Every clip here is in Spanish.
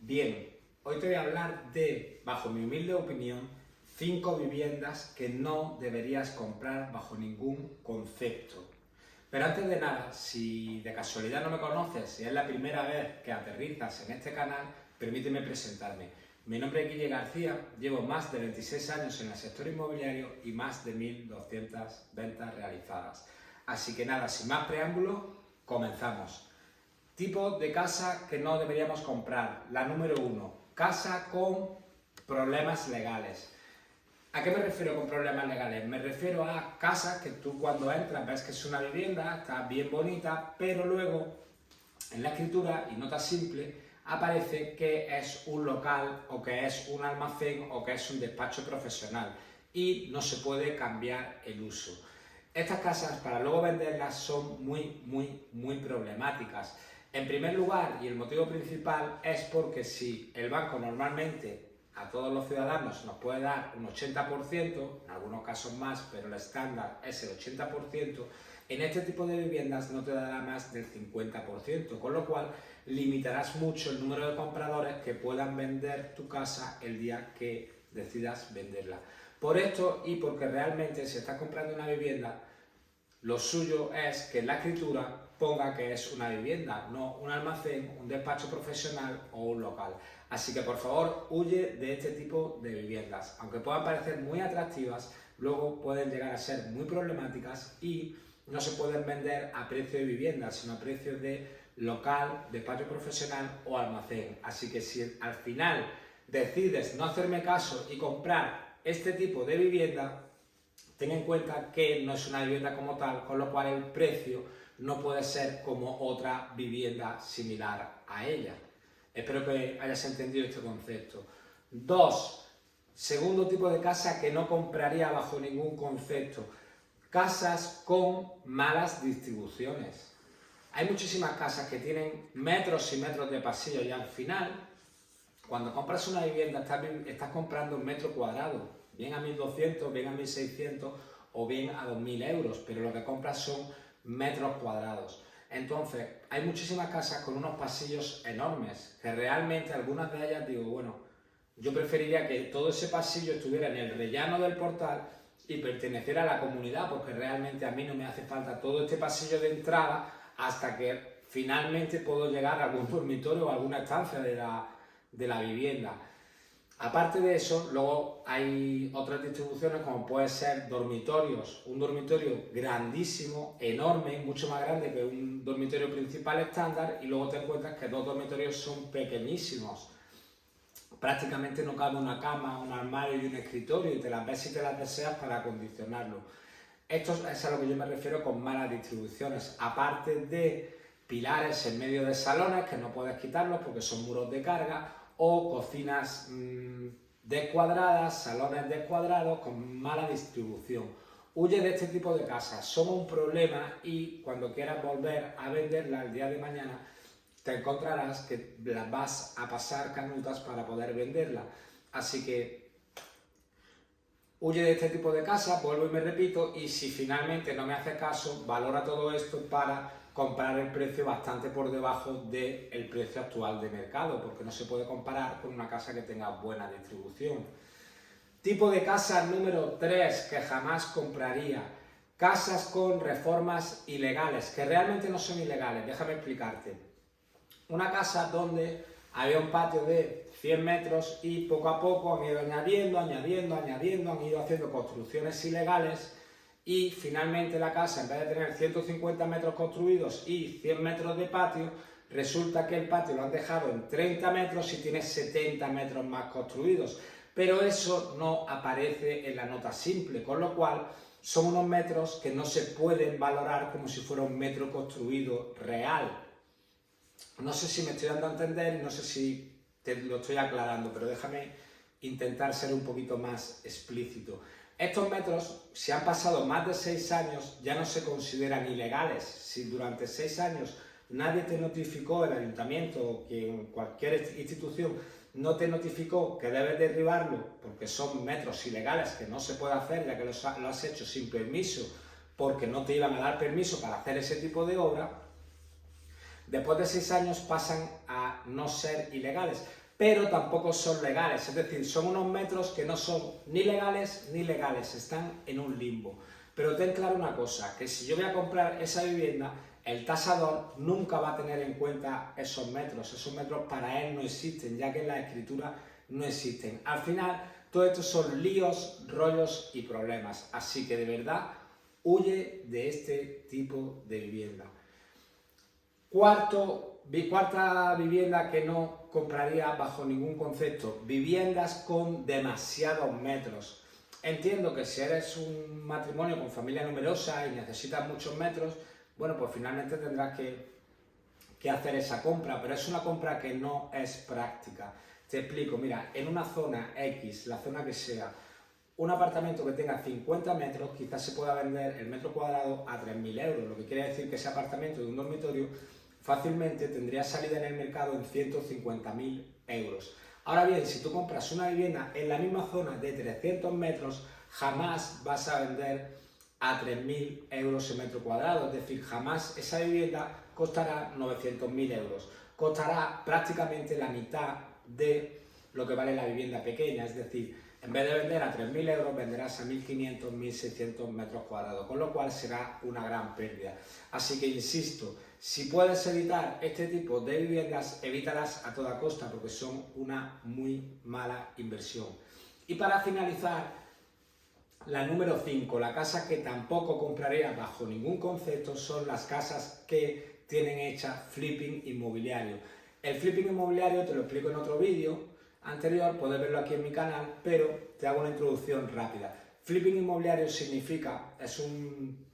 Bien, hoy te voy a hablar de, bajo mi humilde opinión, 5 viviendas que no deberías comprar bajo ningún concepto. Pero antes de nada, si de casualidad no me conoces, si es la primera vez que aterrizas en este canal, permíteme presentarme. Mi nombre es Guille García, llevo más de 26 años en el sector inmobiliario y más de 1.200 ventas realizadas. Así que nada, sin más preámbulos, comenzamos. Tipo de casa que no deberíamos comprar. La número 1, casa con problemas legales. ¿A qué me refiero con problemas legales? Me refiero a casas que tú cuando entras ves que es una vivienda, está bien bonita, pero luego en la escritura y nota simple aparece que es un local o que es un almacén o que es un despacho profesional y no se puede cambiar el uso. Estas casas para luego venderlas son muy problemáticas. En primer lugar, y el motivo principal, es porque si el banco normalmente a todos los ciudadanos nos puede dar un 80%, en algunos casos más, pero el estándar es el 80%, en este tipo de viviendas no te dará más del 50%, con lo cual limitarás mucho el número de compradores que puedan vender tu casa el día que decidas venderla. Por esto y porque realmente si estás comprando una vivienda, lo suyo es que en la escritura ponga que es una vivienda, no un almacén, un despacho profesional o un local. Así que por favor huye de este tipo de viviendas. Aunque puedan parecer muy atractivas, luego pueden llegar a ser muy problemáticas y no se pueden vender a precio de vivienda, sino a precio de local, despacho profesional o almacén. Así que si al final decides no hacerme caso y comprar este tipo de vivienda, ten en cuenta que no es una vivienda como tal, con lo cual el precio no puede ser como otra vivienda similar a ella. Espero que hayas entendido este concepto. 2. Segundo tipo de casa que no compraría bajo ningún concepto. Casas con malas distribuciones. Hay muchísimas casas que tienen metros y metros de pasillo y al final, cuando compras una vivienda, estás comprando un metro cuadrado. Bien a 1.200, bien a 1.600 o bien a 2.000 euros, pero lo que compras son metros cuadrados. Entonces, hay muchísimas casas con unos pasillos enormes, que realmente algunas de ellas digo, bueno, yo preferiría que todo ese pasillo estuviera en el rellano del portal y perteneciera a la comunidad, porque realmente a mí no me hace falta todo este pasillo de entrada hasta que finalmente puedo llegar a algún dormitorio o alguna estancia de la vivienda. Aparte de eso, luego hay otras distribuciones como puede ser dormitorios. Un dormitorio grandísimo, enorme, mucho más grande que un dormitorio principal estándar y luego te encuentras que dos dormitorios son pequeñísimos. Prácticamente no cabe una cama, un armario y un escritorio y te las ves si te las deseas para acondicionarlo. Esto es a lo que yo me refiero con malas distribuciones. Aparte de pilares en medio de salones que no puedes quitarlos porque son muros de carga, o cocinas descuadradas, salones descuadrados con mala distribución. Huye de este tipo de casas, son un problema y cuando quieras volver a venderla el día de mañana te encontrarás que las vas a pasar canutas para poder venderla. Así que huye de este tipo de casas, vuelvo y me repito, y si finalmente no me haces caso, valora todo esto para comprar el precio bastante por debajo del precio actual de mercado, porque no se puede comparar con una casa que tenga buena distribución. Tipo de casa número 3 que jamás compraría. Casas con reformas ilegales, que realmente no son ilegales, déjame explicarte. Una casa donde había un patio de 100 metros y poco a poco han ido añadiendo, han ido haciendo construcciones ilegales y finalmente la casa, en vez de tener 150 metros construidos y 100 metros de patio, resulta que el patio lo han dejado en 30 metros y tiene 70 metros más construidos. Pero eso no aparece en la nota simple, con lo cual son unos metros que no se pueden valorar como si fuera un metro construido real. No sé si me estoy dando a entender, no sé si te lo estoy aclarando, pero déjame intentar ser un poquito más explícito. Estos metros, si han pasado más de 6 años, ya no se consideran ilegales. Si durante 6 años nadie te notificó, el ayuntamiento o cualquier institución no te notificó que debes derribarlo porque son metros ilegales, que no se puede hacer ya que lo has hecho sin permiso, porque no te iban a dar permiso para hacer ese tipo de obra, después de 6 años pasan a no ser ilegales. pero tampoco son legales, es decir, son unos metros que no son ni legales ni legales, están en un limbo. Pero ten claro una cosa, que si yo voy a comprar esa vivienda, el tasador nunca va a tener en cuenta esos metros para él no existen, ya que en la escritura no existen. Al final, todo esto son líos, rollos y problemas, así que de verdad, huye de este tipo de vivienda. Cuarta vivienda que no compraría bajo ningún concepto, viviendas con demasiados metros. Entiendo que si eres un matrimonio con familia numerosa y necesitas muchos metros, bueno, pues finalmente tendrás que hacer esa compra, pero es una compra que no es práctica. Te explico, mira, en una zona X, la zona que sea, un apartamento que tenga 50 metros quizás se pueda vender el metro cuadrado a 3.000 euros, lo que quiere decir que ese apartamento de un dormitorio fácilmente tendría salida en el mercado en 150.000 euros. Ahora bien, si tú compras una vivienda en la misma zona de 300 metros, jamás vas a vender a 3.000 euros el metro cuadrado, es decir, jamás esa vivienda costará 900.000 euros, costará prácticamente la mitad de lo que vale la vivienda pequeña, es decir, en vez de vender a 3.000 euros, venderás a 1.500, 1.600 metros cuadrados, con lo cual será una gran pérdida. Así que insisto, si puedes evitar este tipo de viviendas, evítalas a toda costa, porque son una muy mala inversión. Y para finalizar, la número 5, la casa que tampoco compraría bajo ningún concepto, son las casas que tienen hecha flipping inmobiliario. El flipping inmobiliario te lo explico en otro vídeo anterior, puedes verlo aquí en mi canal, pero te hago una introducción rápida. Flipping inmobiliario significa, es un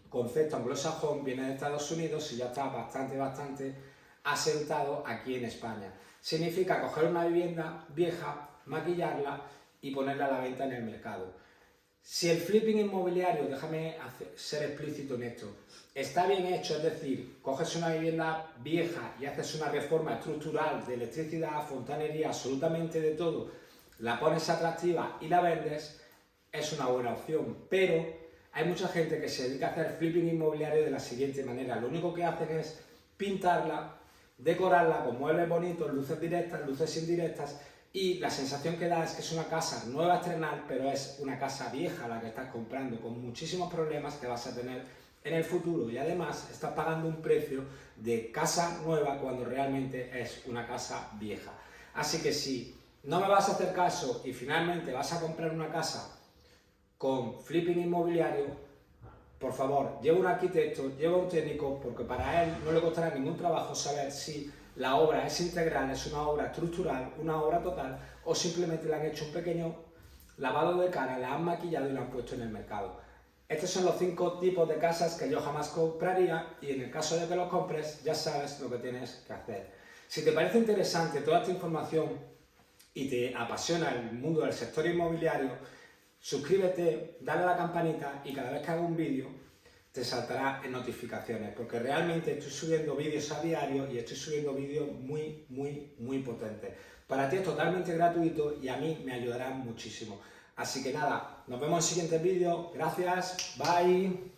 concepto anglosajón, viene de Estados Unidos y ya está bastante asentado aquí en España. Significa coger una vivienda vieja, maquillarla y ponerla a la venta en el mercado. Si el flipping inmobiliario, déjame ser explícito en esto, está bien hecho, es decir, coges una vivienda vieja y haces una reforma estructural de electricidad, fontanería, absolutamente de todo, la pones atractiva y la vendes, es una buena opción. Pero hay mucha gente que se dedica a hacer flipping inmobiliario de la siguiente manera. Lo único que hacen es pintarla, decorarla con muebles bonitos, luces directas, luces indirectas, y la sensación que da es que es una casa nueva a estrenar, pero es una casa vieja la que estás comprando, con muchísimos problemas que vas a tener en el futuro, y además estás pagando un precio de casa nueva cuando realmente es una casa vieja. Así que si no me vas a hacer caso y finalmente vas a comprar una casa con flipping inmobiliario, por favor, lleva un arquitecto, lleva un técnico, porque para él no le costará ningún trabajo saber si la obra es integral, es una obra estructural, una obra total, o simplemente le han hecho un pequeño lavado de cara, la han maquillado y la han puesto en el mercado. Estos son los 5 tipos de casas que yo jamás compraría, y en el caso de que los compres ya sabes lo que tienes que hacer. Si te parece interesante toda esta información y te apasiona el mundo del sector inmobiliario, suscríbete, dale a la campanita y cada vez que haga un vídeo te saltará en notificaciones, porque realmente estoy subiendo vídeos a diario y estoy subiendo vídeos muy potentes. Para ti es totalmente gratuito y a mí me ayudará muchísimo. Así que nada, nos vemos en el siguiente vídeo. Gracias, bye.